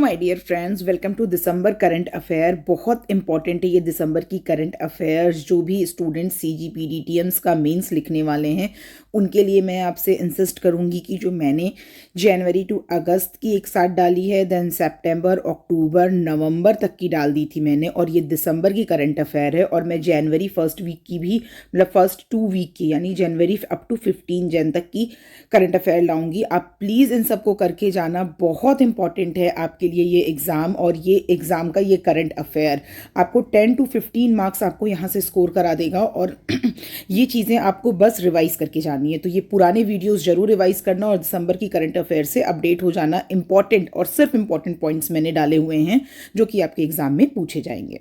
My dear friends, welcome to December current affair. बहुत important है ये दिसंबर की करंट अफेयर्स। जो भी स्टूडेंट्स CGPDTMs का मेंस लिखने वाले हैं उनके लिए मैं आपसे इंसिस्ट करूंगी कि जो मैंने जनवरी टू अगस्त की एक साथ डाली है, देन सितंबर, अक्टूबर, नवंबर तक की डाल दी थी मैंने, और ये दिसंबर की करंट अफेयर है। और मैं जनवरी फर्स्ट वीक की भी, मतलब फर्स्ट 2 वीक की, यानी जनवरी अप टू 15 जन तक की करंट अफेयर लाऊंगी। आप प्लीज़ इन सबको करके जाना, बहुत इंपॉर्टेंट है आपके लिए ये एग्ज़ाम। और ये एग्ज़ाम का ये करंट अफेयर आपको 10 to 15 मार्क्स आपको यहाँ से स्कोर करा देगा। और ये चीज़ें आपको बस रिवाइज करके जानी है, तो ये पुराने वीडियोस जरूर रिवाइज करना और दिसंबर की करंट अफेयर से अपडेट हो जाना। इंपॉर्टेंट और सिर्फ इंपॉर्टेंट पॉइंट्स मैंने डाले हुए हैं जो कि आपके एग्जाम में पूछे जाएंगे।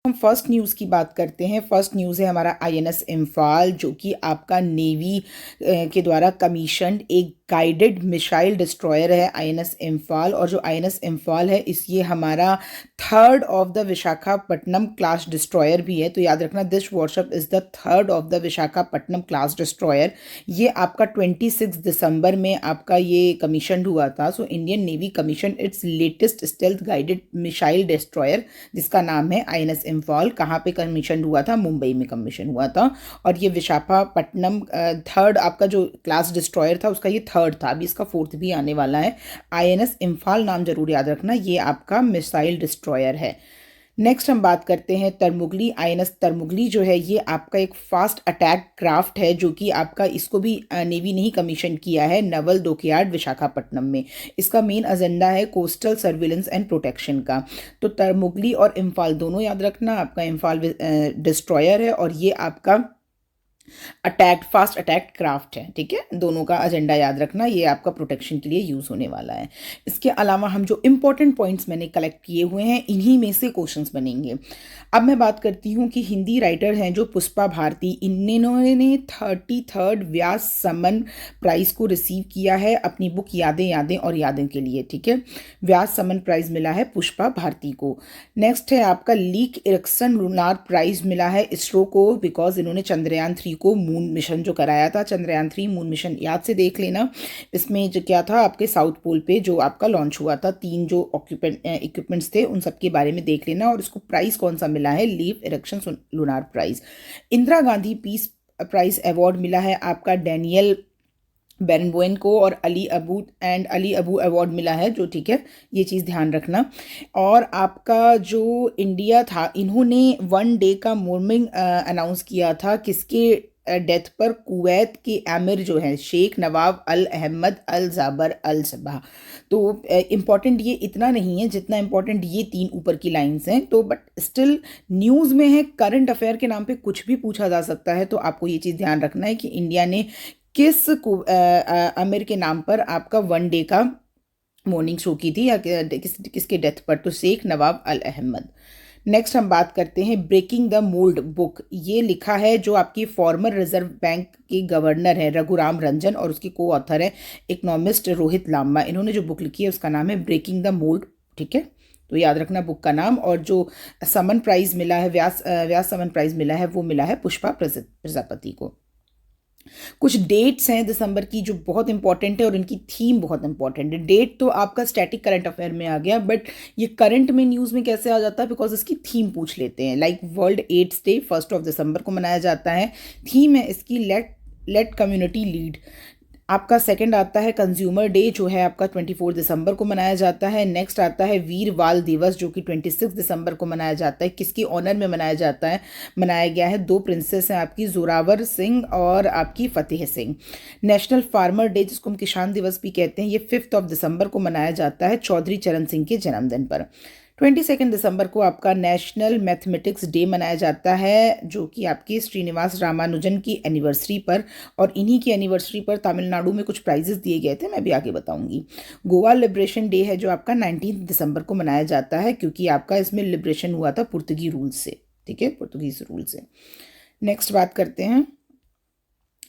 हम फर्स्ट न्यूज़ की बात करते हैं। फर्स्ट न्यूज़ है हमारा INS इम्फाल, जो कि आपका नेवी के द्वारा कमीशन्ड एक गाइडेड मिसाइल डिस्ट्रॉयर है INS इम्फाल। और जो INS इम्फाल है ये हमारा third of the Visakhapatnam class destroyer भी है। तो याद रखना, this worship is the third of the Visakhapatnam class destroyer. ये आपका 26 दिसंबर में आपका ये कमीशन्ड हुआ था। So Indian navy commission it's latest stealth guided missile destroyer, जिसका नाम है INS इम्फाल। कहाँ पे कमीशन हुआ था? मुंबई में कमीशन हुआ था। और ये विशाखापट्टनम थर्ड आपका जो क्लास डिस्ट्रॉयर था उसका ये थर्ड था, अभी इसका फोर्थ भी आने वाला है। INS इम्फाल नाम जरूर याद रखना, ये आपका मिसाइल डिस्ट्रॉयर है। नेक्स्ट हम बात करते हैं तरमुगली। INS तरमुगली जो है ये आपका एक फास्ट अटैक क्राफ्ट है, जो कि आपका, इसको भी नेवी ने ही कमीशन किया है नवल डॉकयार्ड विशाखापट्टनम में। इसका मेन एजेंडा है कोस्टल सर्विलेंस एंड प्रोटेक्शन का। तो तरमुगली और इम्फाल दोनों याद रखना, आपका इम्फाल डिस्ट्रॉयर है और ये आपका फास्ट अटैक क्राफ्ट है। ठीक है, दोनों का एजेंडा याद रखना, ये आपका प्रोटेक्शन के लिए यूज होने वाला है। इसके अलावा हम जो इंपॉर्टेंट पॉइंट्स मैंने कलेक्ट किए हुए हैं इन्हीं में से क्वेश्चंस बनेंगे। अब मैं बात करती हूँ कि हिंदी राइटर हैं जो पुष्पा भारती, इन्होंने 33rd व्यास समन प्राइज को रिसीव किया है अपनी बुक यादें यादें और यादें के लिए। ठीक है, व्यास समन प्राइज मिला है पुष्पा भारती को। नेक्स्ट है आपका लीक इरिक्सन लूनार प्राइज मिला है इसरो को, बिकॉज इन्होंने चंद्रयान 3 को मून मिशन जो कराया था, चंद्रयान 3 मून मिशन याद से देख लेना। इसमें जो क्या था, आपके साउथ पोल पे जो आपका लॉन्च हुआ था, 3 जो इक्विपमेंट्स थे उन सब के बारे में देख लेना। और इसको प्राइज कौन सा मिला है? Leif Erikson Lunar Prize. Indira Gandhi Peace Prize award मिला है आपका डैनियल बेरनबोइन को, और अली अबू अवार्ड मिला है जो, ठीक है, ये चीज़ ध्यान रखना। और आपका जो इंडिया था, इन्होंने 1 डे का मोर्निंग अनाउंस किया था किसके डेथ पर? कुवैत के आमिर जो है शेख नवाब अल अहमद अल जाबर अल सबा। तो इम्पॉर्टेंट ये इतना नहीं है जितना इम्पॉर्टेंट ये 3 ऊपर की लाइंस हैं। तो बट स्टिल न्यूज़ में है, करंट अफेयर के नाम पे कुछ भी पूछा जा सकता है। तो आपको ये चीज़ ध्यान रखना है कि इंडिया ने किस आमिर के नाम पर आपका 1 डे का मॉर्निंग शो की थी, या किसके डेथ पर? तो शेख नवाब अल अहमद। नेक्स्ट हम बात करते हैं ब्रेकिंग द मोल्ड बुक। ये लिखा है जो आपकी फॉर्मर रिजर्व बैंक के गवर्नर है रघुराम रंजन, और उसके को ऑथर है इकोनॉमिस्ट रोहित लांबा। इन्होंने जो बुक लिखी है उसका नाम है ब्रेकिंग द मोल्ड। ठीक है, तो याद रखना बुक का नाम। और जो समन प्राइज मिला है, व्यास समन प्राइज मिला है, वो मिला है पुष्पा प्रजापति को। कुछ डेट्स हैं दिसंबर की जो बहुत इंपॉर्टेंट है और इनकी थीम बहुत इंपॉर्टेंट है। डेट तो आपका स्टैटिक करंट अफेयर में आ गया, बट ये करंट में न्यूज़ में कैसे आ जाता है? बिकॉज इसकी थीम पूछ लेते हैं। लाइक वर्ल्ड एड्स डे 1 दिसंबर को मनाया जाता है। थीम है इसकी लेट कम्युनिटी लीड। आपका सेकंड आता है कंज्यूमर डे, जो है आपका 24 दिसंबर को मनाया जाता है। नेक्स्ट आता है वीर बाल दिवस, जो कि 26 दिसंबर को मनाया जाता है। किसकी ऑनर में मनाया जाता है? मनाया गया है 2 प्रिंसेस हैं आपकी, जोरावर सिंह और आपकी Fateh Singh. National farmer day, जिसको हम किसान दिवस भी कहते हैं, ये 5 दिसंबर को मनाया जाता है चौधरी चरण सिंह के जन्मदिन पर। 22 दिसंबर को आपका नेशनल मैथमेटिक्स डे मनाया जाता है, जो कि आपकी श्रीनिवास रामानुजन की एनिवर्सरी पर। और इन्हीं की एनिवर्सरी पर तमिलनाडु में कुछ प्राइजेस दिए गए थे, मैं भी आगे बताऊंगी। गोवा लिबरेशन डे है जो आपका 19 दिसंबर को मनाया जाता है, क्योंकि आपका इसमें लिबरेशन हुआ था पुर्तगी रूल से। ठीक है, पुर्तगीज रूल से। नेक्स्ट बात करते हैं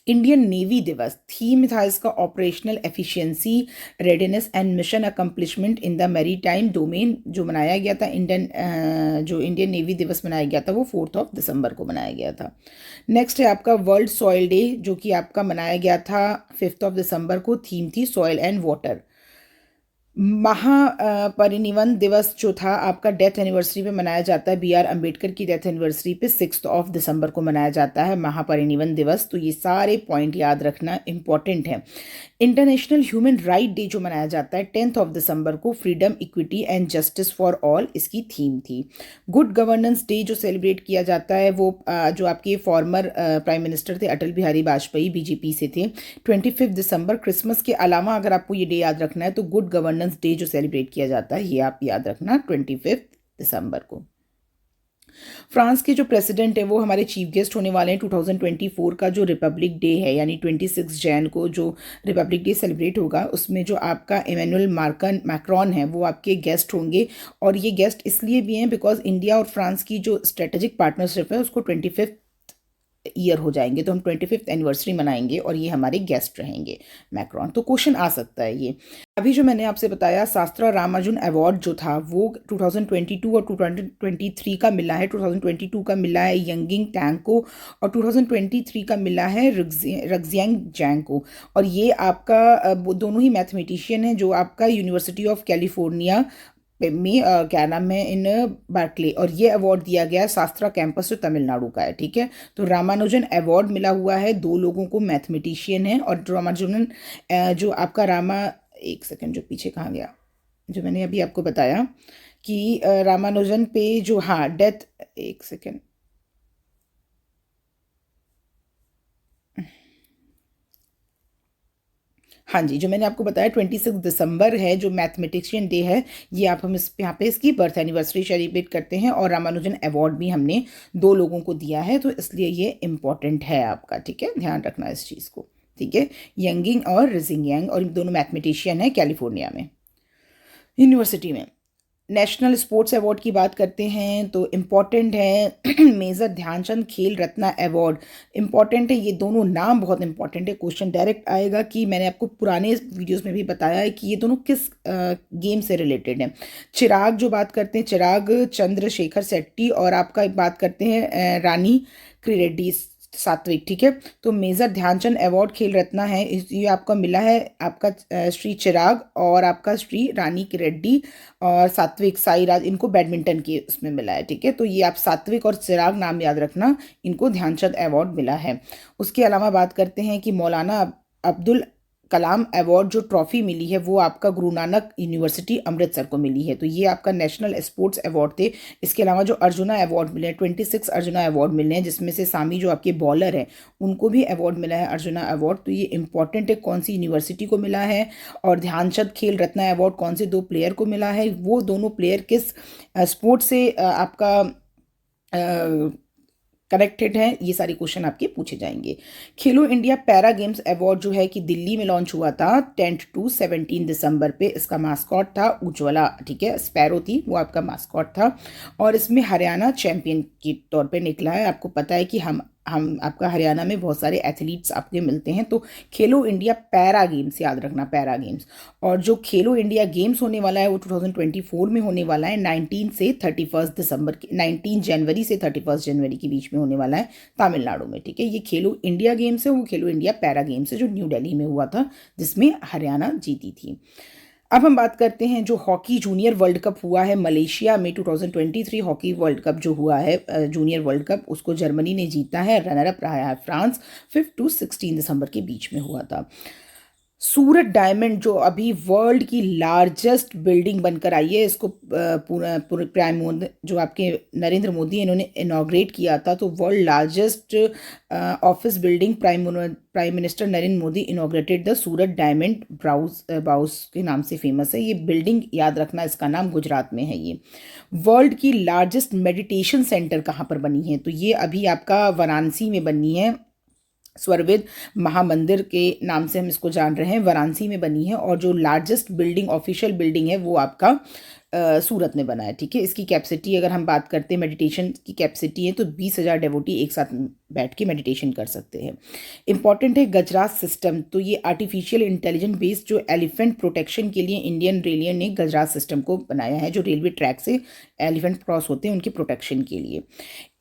इंडियन नेवी दिवस। थीम था इसका operational efficiency, readiness and mission accomplishment in the maritime domain. जो मनाया गया था इंडियन नेवी दिवस मनाया गया था वो 4 दिसंबर को मनाया गया था। नेक्स्ट है आपका वर्ल्ड सॉइल डे, जो कि आपका मनाया गया था 5 दिसंबर को। थीम थी सॉइल एंड वाटर। महापरिनिर्वाण दिवस जो था आपका डेथ एनिवर्सरी पे मनाया जाता है, B.R. अम्बेडकर की डेथ एनिवर्सरी पे 6 दिसंबर को मनाया जाता है महापरिनिर्वाण दिवस। तो ये सारे पॉइंट याद रखना इम्पॉर्टेंट है। इंटरनेशनल ह्यूमन राइट डे जो मनाया जाता है 10 दिसंबर को, freedom equity and justice for all इसकी थीम थी। गुड गवर्नेंस डे जो सेलिब्रेट किया जाता है वो जो आपके फॉर्मर प्राइम मिनिस्टर थे अटल बिहारी वाजपेयी बीजेपी से थे, 25 दिसंबर। क्रिसमस के अलावा अगर आपको ये डे याद रखना है तो गुड गवर्नेंस डे जो सेलिब्रेट किया जाता है ये आप याद रखना 25 दिसंबर को। फ्रांस के जो प्रेसिडेंट है वो हमारे चीफ गेस्ट होने वाले हैं। 2024 का जो रिपब्लिक डे है यानी 26 जैन को जो रिपब्लिक डे सेलिब्रेट होगा उसमें जो आपका इमैनुअल मैक्रॉन है वो आपके गेस्ट होंगे। और ये गेस्ट इसलिए भी हैं बिकॉज इंडिया और फ्रांस की जो स्ट्रेटेजिक पार्टनरशिप है उसको 25th ईयर हो जाएंगे, तो हम 25th एनिवर्सरी मनाएंगे और ये हमारे गेस्ट रहेंगे मैक्रॉन। तो क्वेश्चन आ सकता है ये। अभी जो मैंने आपसे बताया शास्त्रा रामानुजन अवार्ड जो था वो 2022 और 2023 का मिला है। 2022 का मिला है यंगिंग टैंग को और 2023 का मिला है रग्जियांग जैंग को। और ये आपका दोनों ही मैथमेटिशियन हैं जो आपका यूनिवर्सिटी ऑफ कैलिफोर्निया में क्या नाम है इन बार्कले, और ये अवार्ड दिया गया है शास्त्रा कैंपस जो तमिलनाडु का है। ठीक है, तो रामानुजन अवार्ड मिला हुआ है दो लोगों को, मैथमेटिशियन है। और रामानुजन जो आपका एक सेकंड, जो पीछे कहाँ गया, जो मैंने अभी आपको बताया कि रामानुजन पे जो डेथ, एक सेकंड, हाँ जी, जो मैंने आपको बताया 26 दिसंबर है जो मैथमेटिशियन डे है, ये आप हम इस यहाँ पे इसकी बर्थ एनिवर्सरी सेलिब्रेट करते हैं। और रामानुजन अवार्ड भी हमने दो लोगों को दिया है, तो इसलिए ये इम्पॉर्टेंट है आपका। ठीक है, ध्यान रखना इस चीज़ को। ठीक है, यंगिंग और रिजिंग, और दोनों मैथमेटिशियन है कैलिफोर्निया में यूनिवर्सिटी में। नेशनल स्पोर्ट्स अवार्ड की बात करते हैं तो इम्पॉर्टेंट है मेजर ध्यानचंद खेल रत्न अवार्ड, इम्पॉर्टेंट है। ये दोनों नाम बहुत इंपॉर्टेंट है, क्वेश्चन डायरेक्ट आएगा कि मैंने आपको पुराने वीडियोस में भी बताया है कि ये दोनों किस गेम से रिलेटेड हैं। चिराग जो बात करते हैं, चिराग चंद्रशेखर शेट्टी, और आपका बात करते हैं रानी क्रीरेड्डी सात्विक। ठीक है, तो मेजर ध्यानचंद अवार्ड खेल रत्न है, ये आपका मिला है आपका श्री चिराग और आपका श्री रानी की रेड्डी और सात्विक साईराज, इनको बैडमिंटन की उसमें मिला है। ठीक है, तो ये आप सात्विक और चिराग नाम याद रखना, इनको ध्यानचंद अवार्ड मिला है। उसके अलावा बात करते हैं कि मौलाना अब्दुल कलाम अवार्ड जो ट्रॉफी मिली है वो आपका गुरु नानक यूनिवर्सिटी अमृतसर को मिली है। तो ये आपका नेशनल स्पोर्ट्स अवार्ड थे। इसके अलावा जो अर्जुना अवार्ड मिले हैं, 26 अर्जुना अवार्ड मिले हैं, जिसमें से सामी जो आपके बॉलर हैं उनको भी अवार्ड मिला है अर्जुना अवार्ड। तो ये इंपॉर्टेंट है कौन सी यूनिवर्सिटी को मिला है। और ध्यानचंद खेल रत्न अवार्ड कौन से दो प्लेयर को मिला है, वो दोनों प्लेयर किस स्पोर्ट से आपका कनेक्टेड है, ये सारे क्वेश्चन आपके पूछे जाएंगे। खेलो इंडिया पैरा गेम्स अवार्ड जो है कि दिल्ली में लॉन्च हुआ था 10 to 17 दिसंबर पे। इसका मास्कॉट था उज्ज्वला। ठीक है, स्पैरो थी वो आपका मास्कॉट था, और इसमें हरियाणा चैंपियन के तौर पे निकला है। आपको पता है कि हम आपका हरियाणा में बहुत सारे एथलीट्स आपके मिलते हैं। तो खेलो इंडिया पैरा गेम्स याद रखना, पैरा गेम्स। और जो खेलो इंडिया गेम्स होने वाला है वो 2024 में होने वाला है, 19 से 31 दिसंबर की, 19 जनवरी से 31 जनवरी के बीच में होने वाला है तमिलनाडु में। ठीक है, ये खेलो इंडिया गेम्स है, वो खेलो इंडिया पैरा गेम्स है जो न्यू दिल्ली में हुआ था, जिसमें हरियाणा जीती थी। अब हम बात करते हैं जो हॉकी जूनियर वर्ल्ड कप हुआ है मलेशिया में। 2023 हॉकी वर्ल्ड कप जो हुआ है जूनियर वर्ल्ड कप, उसको जर्मनी ने जीता है, रनर अप रहा है फ्रांस। 5 to 16 दिसंबर के बीच में हुआ था। सूरत डायमंड जो अभी वर्ल्ड की लार्जेस्ट बिल्डिंग बनकर आई है, इसको पूरे प्राइम जो आपके नरेंद्र मोदी इन्होंने इनॉग्रेट किया था। तो world largest office building prime minister Narendra Modi inaugurated the Surat diamond bourse के नाम से फेमस है। ये बिल्डिंग याद रखना, इसका नाम गुजरात में है। ये वर्ल्ड की लार्जेस्ट मेडिटेशन सेंटर कहाँ पर बनी है, तो ये अभी आपका वाराणसी में बनी है। स्वरवेद महामंदिर के नाम से हम इसको जान रहे हैं, वाराणसी में बनी है। और जो लार्जेस्ट बिल्डिंग ऑफिशियल बिल्डिंग है वो आपका सूरत में बना है, ठीक है। इसकी कैपेसिटी अगर हम बात करते हैं मेडिटेशन की कैपेसिटी है तो 20,000 डेवोटी एक साथ बैठ के मेडिटेशन कर सकते हैं। इंपॉर्टेंट है गजराज सिस्टम, तो ये आर्टिफिशियल इंटेलिजेंट बेस्ड जो एलिफेंट प्रोटेक्शन के लिए इंडियन रेलवे ने गजराज सिस्टम को बनाया है, जो रेलवे ट्रैक से एलिफेंट क्रॉस होते हैं उनके प्रोटेक्शन के लिए।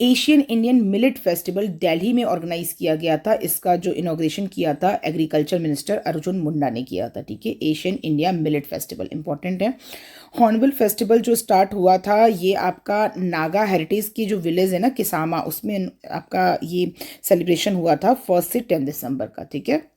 Asian Indian millet festival Delhi में ऑर्गेनाइज किया गया था, इसका जो इनॉग्रेशन किया था एग्रीकल्चर मिनिस्टर अर्जुन मुंडा ने किया था, ठीक है। Asian India millet festival important है। हॉर्नबिल फेस्टिवल जो स्टार्ट हुआ था ये आपका नागा हेरिटेज की जो विलेज है ना किसामा, उसमें आपका ये सेलिब्रेशन हुआ था 1 से 10 दिसंबर का, ठीक है।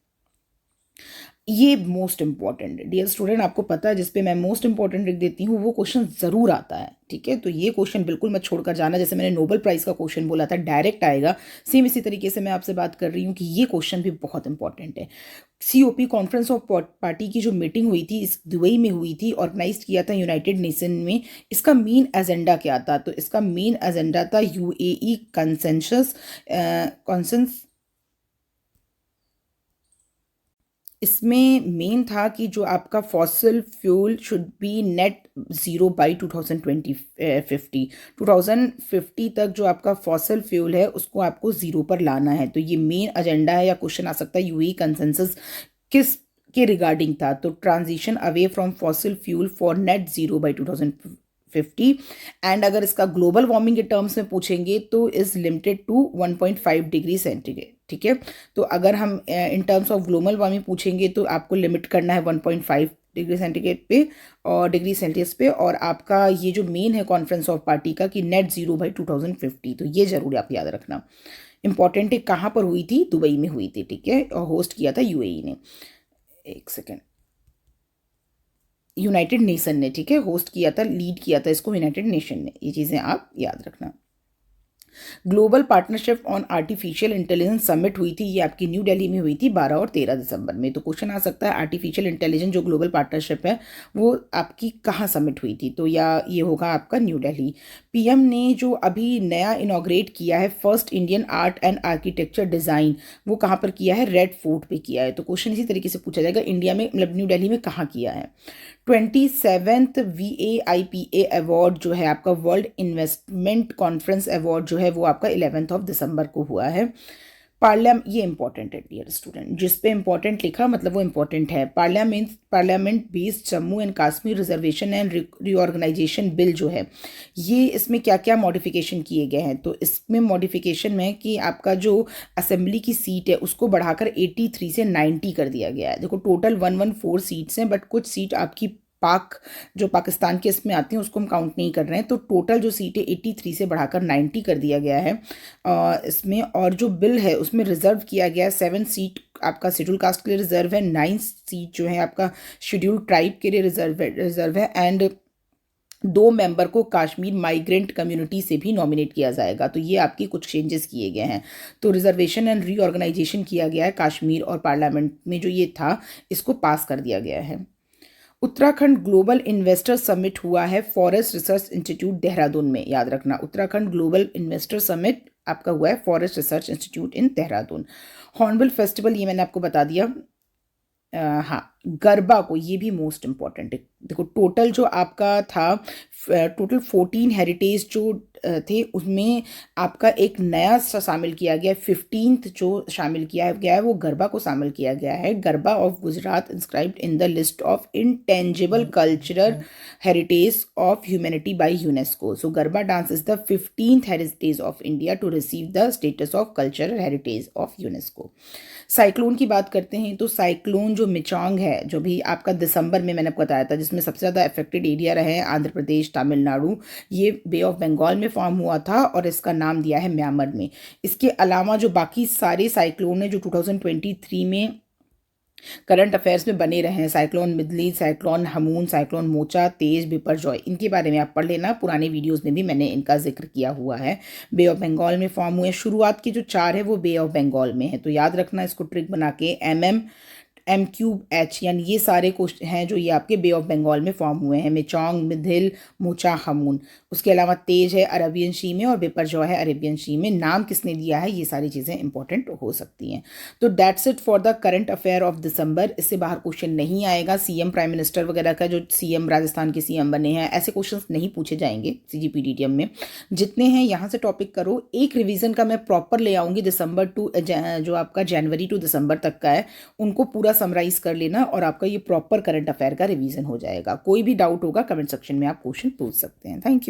ये मोस्ट इंपॉर्टेंट है डियर स्टूडेंट, आपको पता है जिस पे मैं मोस्ट इंपॉर्टेंट लिख देती हूँ वो क्वेश्चन ज़रूर आता है, ठीक है। तो ये क्वेश्चन बिल्कुल मत छोड़कर जाना, जैसे मैंने नोबेल प्राइज़ का क्वेश्चन बोला था डायरेक्ट आएगा, सेम इसी तरीके से मैं आपसे बात कर रही हूँ कि ये क्वेश्चन भी बहुत इंपॉर्टेंट है। COP कॉन्फ्रेंस ऑफ पार्टी की जो मीटिंग हुई थी इस दुबई में हुई थी, ऑर्गेनाइज किया था यूनाइटेड नेशन में। इसका मेन एजेंडा क्या था? तो इसका मेन एजेंडा था UAE कंसेंसस कॉन्सेंस। इसमें मेन था कि जो आपका fossil fuel should be net zero by 2050 तक जो आपका फॉसिल फ्यूल है उसको आपको ज़ीरो पर लाना है। तो ये मेन एजेंडा है या क्वेश्चन आ सकता है यूएई कंसेंसस किस के रिगार्डिंग था? तो transition away from fossil fuel for net zero by 2050। And अगर इसका ग्लोबल वार्मिंग के टर्म्स में पूछेंगे तो is limited to 1.5 degree centigrade, ठीक है। तो अगर हम in terms of global warming पूछेंगे तो आपको लिमिट करना है 1.5 डिग्री सेंटीग्रेड पे और डिग्री सेल्सियस पे, और आपका ये जो मेन है कॉन्फ्रेंस ऑफ पार्टी का कि नेट ज़ीरो बाई 2050, तो ये ज़रूर आप याद रखना। इंपॉर्टेंट है कहाँ पर हुई थी? दुबई में हुई थी, ठीक है, और होस्ट किया था UAE ने। एक सेकेंड, यूनाइटेड नेशन ने, ठीक है, होस्ट किया था, लीड किया था इसको यूनाइटेड नेशन ने। ये चीज़ें आप याद रखना। Global partnership on artificial intelligence summit हुई थी, ये आपकी न्यू दिल्ली में हुई थी 12 और 13 दिसंबर में। तो क्वेश्चन आ सकता है आर्टिफिशियल इंटेलिजेंस जो ग्लोबल पार्टनरशिप है वो आपकी कहाँ समिट हुई थी? तो या ये होगा आपका न्यू दिल्ली। PM ने जो अभी नया इनॉग्रेट किया है first Indian art and architecture design, वो कहाँ पर किया है? रेड फोर्ट पे किया है। तो क्वेश्चन इसी तरीके से पूछा जाएगा इंडिया में, मतलब न्यू दिल्ली में कहाँ किया है। 27th VAIPA अवार्ड जो है आपका वर्ल्ड इन्वेस्टमेंट कॉन्फ्रेंस अवार्ड जो है वो आपका 11 दिसंबर को हुआ है। ये इंपॉर्टेंट है डियर स्टूडेंट, जिस पे इंपॉर्टेंट लिखा मतलब वो इंपॉर्टेंट है। Parliament based Jammu and Kashmir reservation and reorganisation bill जो है ये, इसमें क्या क्या मॉडिफिकेशन किए गए हैं? तो इसमें मॉडिफिकेशन में कि आपका जो असेंबली की सीट है उसको बढ़ाकर 83 से 90 कर दिया गया है। देखो टोटल 114 सीट्स हैं, बट कुछ सीट आपकी जो पाकिस्तान के इसमें आती हैं उसको हम काउंट नहीं कर रहे हैं। तो टोटल जो सीटें 83 से बढ़ाकर 90 कर दिया गया है इसमें। और जो बिल है उसमें रिजर्व किया गया है 7 सीट आपका शेड्यूल कास्ट के लिए रिजर्व है, 9 सीट जो है आपका शेड्यूल ट्राइब के लिए रिजर्व है एंड 2 मेंबर को कश्मीर माइग्रेंट कम्युनिटी से भी नॉमिनेट किया जाएगा। तो ये आपकी कुछ चेंजेस किए गए हैं। तो रिजर्वेशन एंड रीऑर्गेनाइजेशन किया गया है कश्मीर, और पार्लियामेंट में जो ये था इसको पास कर दिया गया है। उत्तराखंड ग्लोबल इन्वेस्टर समिट हुआ है फॉरेस्ट रिसर्च इंस्टीट्यूट देहरादून में, याद रखना। उत्तराखंड ग्लोबल इन्वेस्टर समिट आपका हुआ है फॉरेस्ट रिसर्च इंस्टीट्यूट इन देहरादून। हॉर्नबिल फेस्टिवल ये मैंने आपको बता दिया। हाँ, गरबा को, ये भी मोस्ट इम्पॉर्टेंट है। देखो टोटल जो आपका था टोटल 14 हेरिटेज जो थे उसमें आपका एक नया शामिल किया गया है। 15th जो शामिल किया गया है वो गरबा को शामिल किया गया है। Garba of Gujarat inscribed in the list of intangible cultural heritage of humanity by UNESCO. So Garba dance is the 15th heritage of India to receive the status of cultural heritage of UNESCO. Cyclone की बात करते हैं तो cyclone जो Michang है जो भी आपका दिसंबर में मैंने आपको बताया था, जिसमें सबसे ज़्यादा अफेक्टेड एरिया रहे हैं आंध्र प्रदेश, तमिलनाडु, ये बे ऑफ बंगाल में फॉर्म हुआ था और इसका नाम दिया है म्यांमार में। इसके अलावा जो बाकी सारे साइक्लोन है जो 2023 में करंट अफेयर्स में बने रहे हैं, cyclone Midhili, cyclone Hamoon, cyclone Mocha, Tej, Biparjoy, इनके बारे में आप पढ़ लेना। पुराने वीडियोस में भी मैंने इनका जिक्र किया हुआ है। बे ऑफ बंगाल में फॉर्म हुए। शुरुआत के जो 4 है वो बे ऑफ बंगाल में है, तो याद रखना इसको ट्रिक बना के। MQH, यानी ये सारे क्वेश्चन हैं जो ये आपके बे ऑफ बंगाल में फॉर्म हुए हैं, मिचोंग, मिधिल, मोचा, हमून। उसके अलावा तेज है अरबियन सी में और बिपरजॉय है अरेबियन सी में। नाम किसने दिया है, ये सारी चीज़ें इंपॉर्टेंट हो सकती हैं। तो that's it for the current affair of December. इससे बाहर क्वेश्चन नहीं आएगा। सीएम, प्राइम मिनिस्टर वगैरह का, जो सीएम राजस्थान के सीएम बने हैं, ऐसे क्वेश्चंस नहीं पूछे जाएंगे CGPDTM में। जितने हैं यहाँ से टॉपिक करो। एक रिवीजन का मैं प्रॉपर ले आऊँगी दिसंबर टू जो आपका जनवरी टू दिसंबर तक का है, उनको पूरा समराइज कर लेना और आपका ये प्रॉपर करंट अफेयर का रिवीजन हो जाएगा। कोई भी डाउट होगा कमेंट सेक्शन में आप क्वेश्चन पूछ सकते हैं। Thank you.